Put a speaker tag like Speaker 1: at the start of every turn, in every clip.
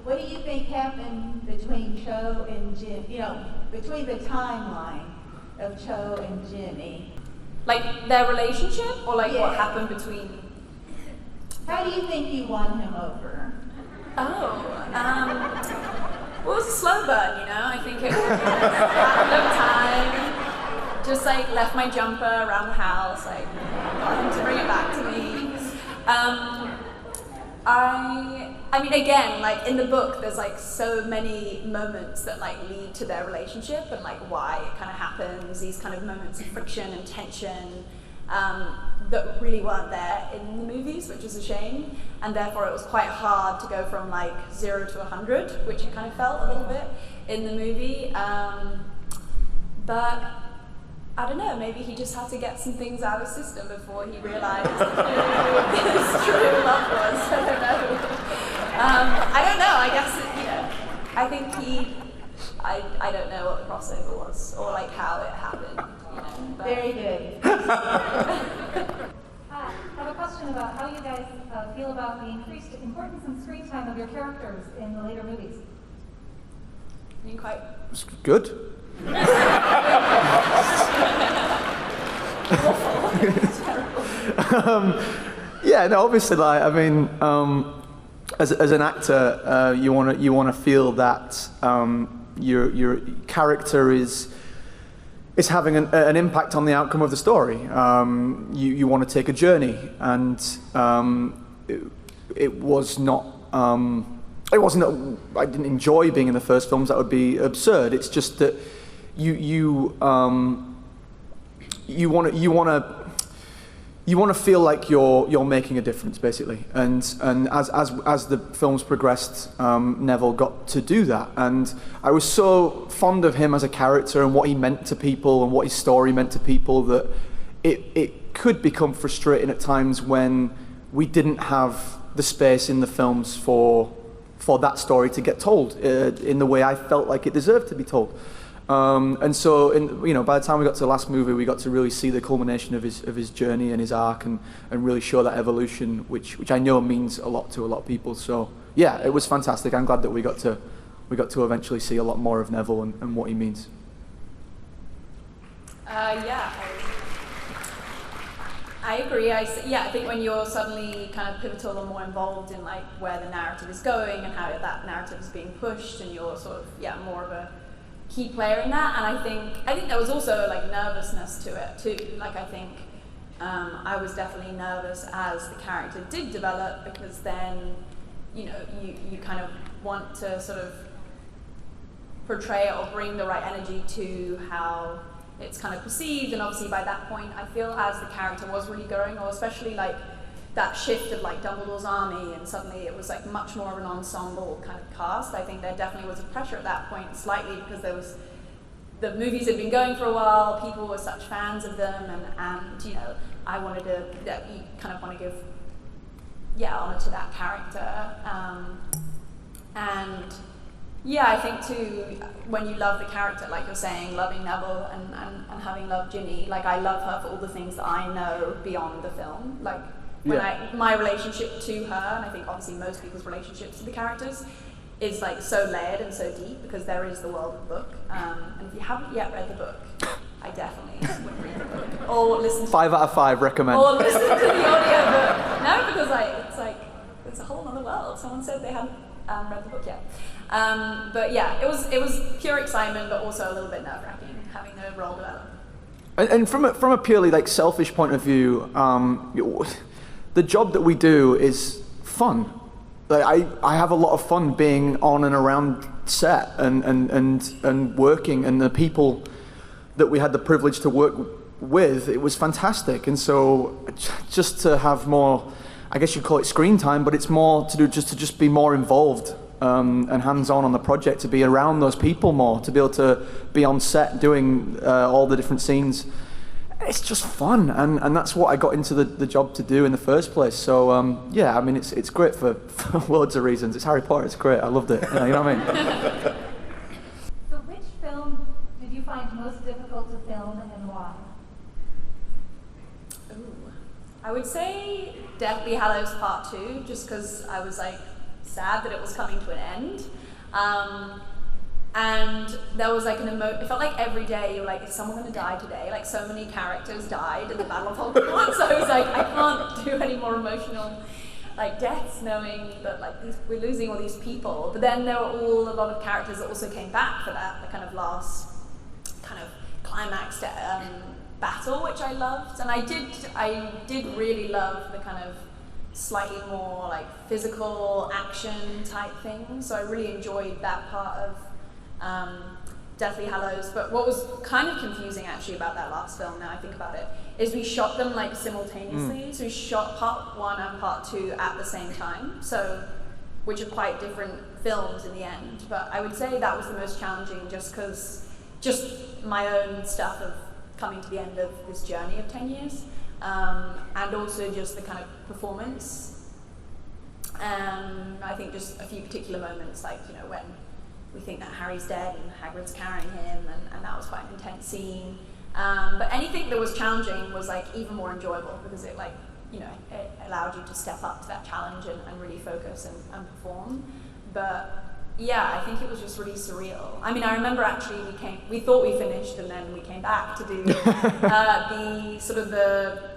Speaker 1: What do you think happened between Cho and Jim? You know, between the timeline of Cho and Ginny?
Speaker 2: Like their relationship, or like what happened between?
Speaker 1: How do you think you won him over?
Speaker 2: Oh, well, it was a slow burn, you know. I think it was random time. Just like left my jumper around the house, like got him to bring it back to me. I mean, again, like in the book, there's like so many moments that like lead to their relationship and like why it kind of happens. These kind of moments of friction and tension that really weren't there in the movies, which is a shame. And therefore, it was quite hard to go from like 0 to 100, which it kind of felt a little bit in the movie. But I don't know, maybe he just had to get some things out of his system before he realized who his true love was. I don't know. I don't know, I guess, you know, I think I don't know what the crossover was, or like how it happened, you know. But.
Speaker 1: Very good.
Speaker 3: Hi, I have a question about how you guys feel about the increased importance and screen time of your characters in the later movies.
Speaker 4: It's good. Yeah, no, obviously, like, I mean, as an actor, you want to feel that your character is having an impact on the outcome of the story. You want to take a journey, and it was not. It wasn't that I didn't enjoy being in the first films. That would be absurd. It's just that you want to feel like you're making a difference, basically. And as the films progressed, Neville got to do that. And I was so fond of him as a character and what he meant to people and what his story meant to people that it could become frustrating at times when we didn't have the space in the films for that story to get told in the way I felt like it deserved to be told. And so, by the time we got to the last movie, we got to really see the culmination of his journey and his arc, and really show that evolution, which I know means a lot to a lot of people. So yeah, it was fantastic. I'm glad that we got to eventually see a lot more of Neville and what he means.
Speaker 2: I agree. I think when you're suddenly kind of pivotal and more involved in like where the narrative is going and how that narrative is being pushed, and you're sort of more of a key player in that. And I think there was also like nervousness to it too. Like I think I was definitely nervous as the character did develop, because then you kind of want to sort of portray it or bring the right energy to how it's kind of perceived. And obviously by that point, I feel as the character was really growing, or especially like that shift of like Dumbledore's army, and suddenly it was like much more of an ensemble kind of cast. I think there definitely was a pressure at that point, slightly, because the movies had been going for a while, people were such fans of them, and I wanted to, you kind of want to give honor to that character. And I think too, when you love the character, like you're saying, loving Neville and having loved Ginny, like I love her for all the things that I know beyond the film. Like my relationship to her, and I think obviously most people's relationships to the characters, is like so layered and so deep, because there is the world of the book. And if you haven't yet read the book, I definitely would read the book. Or listen to
Speaker 4: 5 out of 5 recommend.
Speaker 2: Or listen to the audiobook. No, because it's a whole other world. Someone said they hadn't read the book yet. But yeah, it was pure excitement, but also a little bit nerve-wracking having the role develop.
Speaker 4: And from a purely like selfish point of view, the job that we do is fun. Like I have a lot of fun being on and around set and working, and the people that we had the privilege to work with, it was fantastic. And so just to have more, I guess you'd call it screen time, but it's more to do just be more involved and hands-on the project, to be around those people more, to be able to be on set doing all the different scenes. It's just fun, and that's what I got into the job to do in the first place. So I mean, it's great for loads of reasons. It's Harry Potter, it's great, I loved it. You know what I mean?
Speaker 3: So which film did you find most difficult to film, and why?
Speaker 2: I would say Deathly Hallows Part 2, just because I was like sad that it was coming to an end. And there was like it felt like every day you were like, is someone going to die today? Like so many characters died in the Battle of Hogwarts, so I was like, I can't do any more emotional like deaths, knowing that like we're losing all these people. But then there were a lot of characters that also came back for the kind of last kind of climax battle, which I loved. And I did really love the kind of slightly more like physical action type thing. So I really enjoyed that part of Deathly Hallows. But what was kind of confusing actually about that last film, now I think about it, is we shot them like simultaneously. So we shot part 1 and part 2 at the same time, so which are quite different films in the end. But I would say that was the most challenging, just my own stuff of coming to the end of this journey of 10 years, and also just the kind of performance. I think just a few particular moments, like, you know, when we think that Harry's dead and Hagrid's carrying him, and that was quite an intense scene. But anything that was challenging was like even more enjoyable, because it, like, you know, it allowed you to step up to that challenge and really focus and perform. But yeah, I think it was just really surreal. I mean, I remember actually we thought we finished, and then we came back to do the sort of the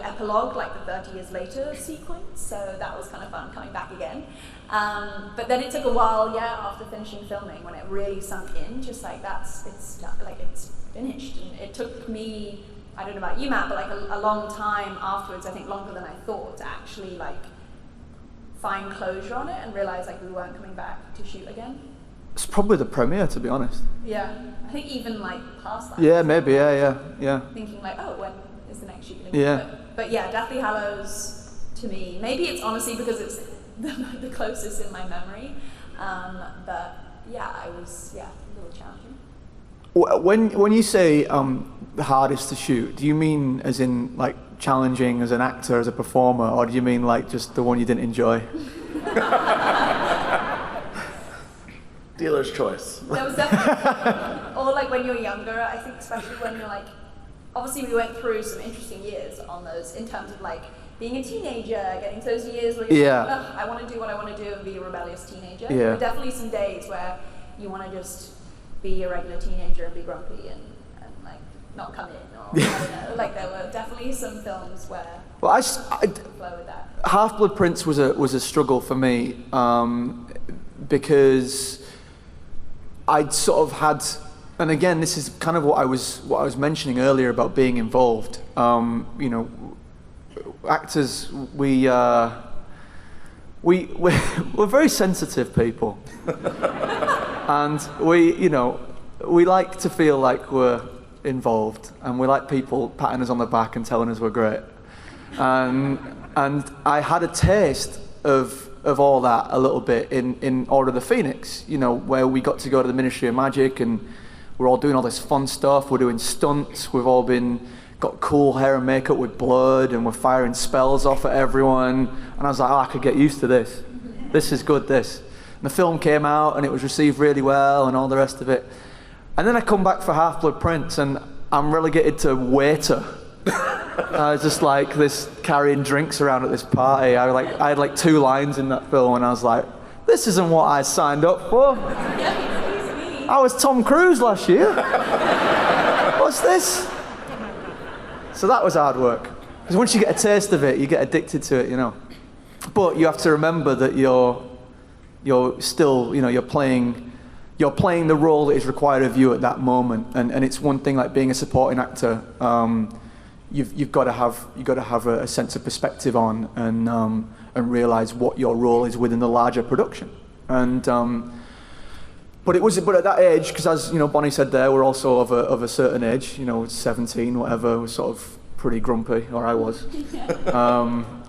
Speaker 2: epilogue, like the 30 years later sequence. So that was kind of fun coming back again. But then it took a while, after finishing filming, when it really sunk in, just like it's finished. And it took me, I don't know about you, Matt, but like a long time afterwards, I think longer than I thought, to actually like find closure on it and realize like we weren't coming back to shoot again.
Speaker 4: It's probably the premiere, to be honest.
Speaker 2: Yeah, I think even like past that.
Speaker 4: Yeah, maybe, yeah.
Speaker 2: Thinking like, oh, when is the next shoot going to be?
Speaker 4: Yeah.
Speaker 2: But yeah, Deathly Hallows, to me, maybe it's honestly because it's the closest in my memory. But yeah, it was a little challenging.
Speaker 4: When you say the hardest to shoot, do you mean as in like challenging as an actor, as a performer, or do you mean like just the one you didn't enjoy?
Speaker 5: Dealer's choice.
Speaker 2: There was definitely, or like when you're younger, I think especially when you're like, obviously we went through some interesting years on those, in terms of like being a teenager, getting to those years where you're like, ugh, I want to do what I want to do and be a rebellious teenager.
Speaker 4: Yeah.
Speaker 2: There were definitely some days where you want to just be a regular teenager and be grumpy and like not come in, or I don't know. Like there were definitely some films where
Speaker 4: Well, I
Speaker 2: flow with that.
Speaker 4: Half-Blood Prince was a struggle for me, because I'd sort of had, and again, this is kind of what I was mentioning earlier about being involved. You know, actors, we're very sensitive people, and we like to feel like we're involved, and we like people patting us on the back and telling us we're great. And I had a taste of all that a little bit in Order of the Phoenix, you know, where we got to go to the Ministry of Magic and we're all doing all this fun stuff. We're doing stunts. We've all got cool hair and makeup with blood, and we're firing spells off at everyone. And I was like, oh, I could get used to this. This is good, this. And the film came out and it was received really well and all the rest of it. And then I come back for Half-Blood Prince and I'm relegated to waiter. I was just like this, carrying drinks around at this party. I had like 2 lines in that film, and I was like, this isn't what I signed up for. I was Tom Cruise last year. What's this? So that was hard work. Because once you get a taste of it, you get addicted to it, you know. But you have to remember that you're still, you know, you're playing the role that is required of you at that moment. And it's one thing like being a supporting actor. You've got to have a sense of perspective on and realize what your role is within the larger production. And but at that age, because as you know, Bonnie said there, we're also of a certain age. You know, 17, whatever. We're sort of pretty grumpy, or I was.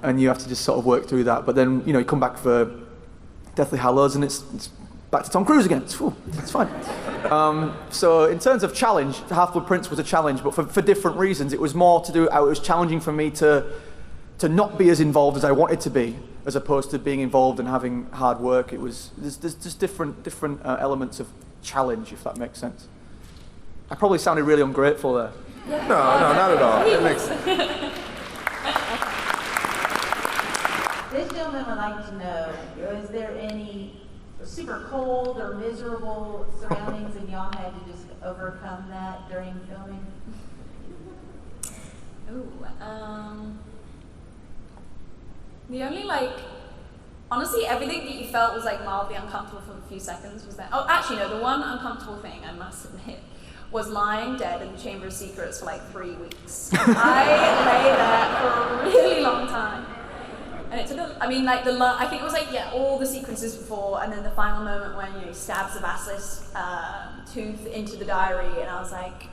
Speaker 4: And you have to just sort of work through that. But then you come back for Deathly Hallows, and it's back to Tom Cruise again. It's fine. So in terms of challenge, Half-Blood Prince was a challenge, but for different reasons. It was more to do. It was challenging for me to not be as involved as I wanted to be, as opposed to being involved and having hard work. There's just different elements of challenge, if that makes sense. I probably sounded really ungrateful there.
Speaker 5: No, not at all. It makes
Speaker 1: This gentlemen would like to know, is there any super cold or miserable surroundings and y'all had to just overcome that during filming?
Speaker 2: The only honestly, everything that you felt was mildly uncomfortable for a few seconds was that. Oh, actually no, the one uncomfortable thing I must admit was lying dead in the Chamber of Secrets for 3 weeks. I lay there for a really long time. And it took I think it was all the sequences before, and then the final moment when he stabs the basilisk tooth into the diary, and I was like,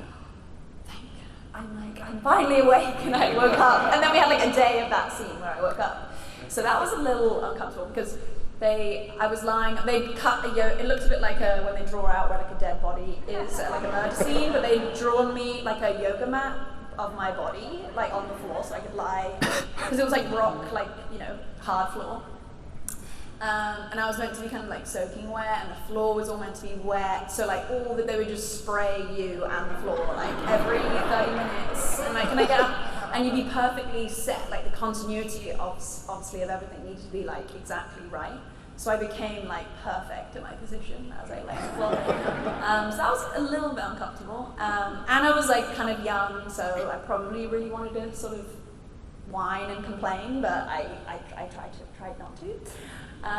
Speaker 2: I'm finally awake, and I woke up. And then we had a day of that scene where I woke up. So that was a little uncomfortable because I was lying, they cut it looks a bit like when they draw out where a dead body is a murder scene, but they'd drawn me a yoga mat of my body, on the floor, so I could lie, because it was rock, hard floor. And I was meant to be kind of soaking wet, and the floor was all meant to be wet, so they would just spray you and the floor every 30 minutes, and can I get up? And you'd be perfectly set, the continuity obviously of everything needed to be exactly right. So I became perfect in my position as I lay on the floor. So that was a little bit uncomfortable. And I was kind of young, so I probably really wanted to sort of whine and complain, but I tried not to.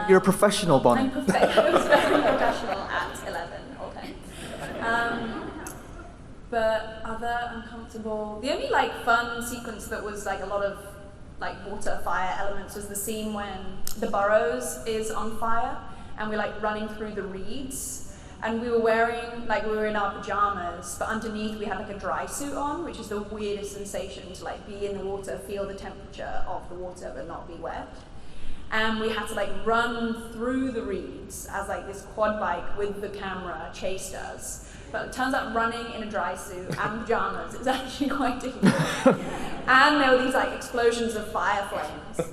Speaker 4: You're a professional, Bonnie.
Speaker 2: I was very professional at 11 or 10. But other uncomfortable, the only fun sequence that was a lot of water, fire elements was the scene when the Burrows is on fire and we're running through the reeds, and we were wearing we were in our pajamas, but underneath we had a dry suit on, which is the weirdest sensation to be in the water, feel the temperature of the water but not be wet. And we had to run through the reeds as this quad bike with the camera chased us. But it turns out running in a dry suit and pajamas is actually quite difficult. And there were these explosions of fire flames.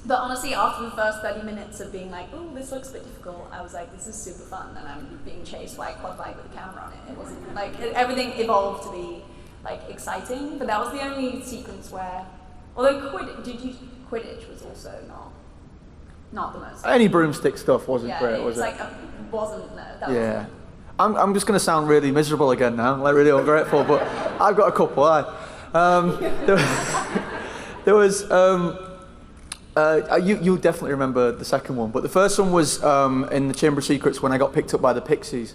Speaker 2: But honestly, after the first 30 minutes of being oh, this looks a bit difficult, I was this is super fun, and I'm being chased by a quad bike with a camera on it. It wasn't everything evolved to be exciting, but that was the only sequence where, although Quidditch was also not the most.
Speaker 4: Any broomstick stuff wasn't great, was it?
Speaker 2: Wasn't, no, that
Speaker 4: yeah.
Speaker 2: wasn't.
Speaker 4: I'm just going to sound really miserable again now, really ungrateful, but I've got a couple. There was, you definitely remember the second one, but the first one was in the Chamber of Secrets when I got picked up by the Pixies,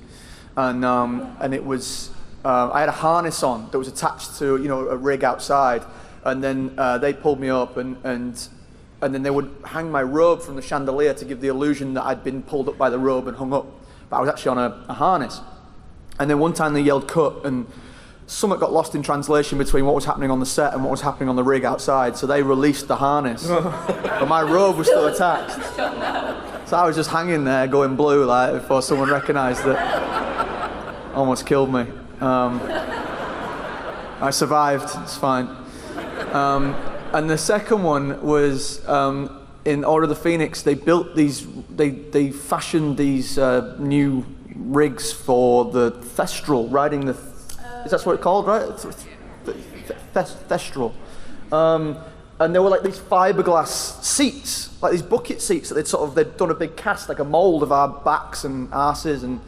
Speaker 4: and it was, I had a harness on that was attached to a rig outside, and then they pulled me up, and then they would hang my robe from the chandelier to give the illusion that I'd been pulled up by the robe and hung up. But I was actually on a harness. And then one time they yelled cut, and something got lost in translation between what was happening on the set and what was happening on the rig outside, so they released the harness. But my robe was still attached. So I was just hanging there going blue before someone recognised it. Almost killed me. I survived, it's fine. And the second one was in Order of the Phoenix. They built these, they fashioned these new rigs for the Thestral, riding the, is that what it's called, right? Thestral. And there were these fiberglass seats, these bucket seats that they'd done a big cast, a mold of our backs and arses, and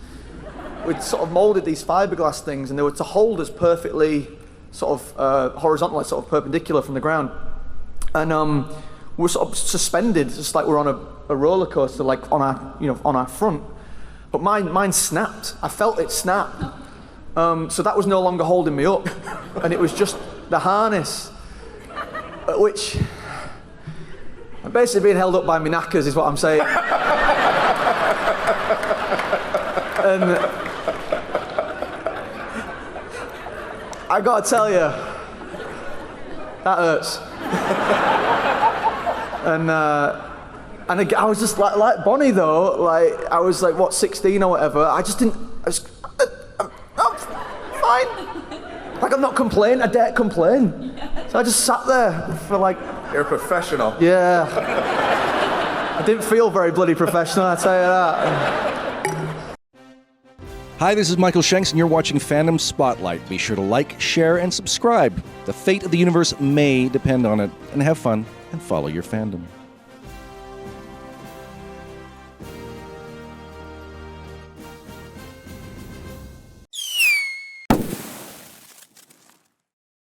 Speaker 4: we'd molded these fiberglass things, and they were to hold us perfectly horizontal, perpendicular from the ground. And we're suspended, just we're on a roller coaster, on our front. But mine snapped. I felt it snap. So that was no longer holding me up, and it was just the harness, at which I'm basically being held up by my knackers, is what I'm saying. And I gotta tell you, that hurts. And I was just like Bonnie though, I was 16 or whatever. I'm fine. I'm not complaining, I dare complain. So I just sat there for
Speaker 5: You're a professional.
Speaker 4: Yeah. I didn't feel very bloody professional, I'll tell you that.
Speaker 6: Hi, this is Michael Shanks, and you're watching Fandom Spotlight. Be sure to like, share, and subscribe. The fate of the universe may depend on it. And have fun and follow your fandom.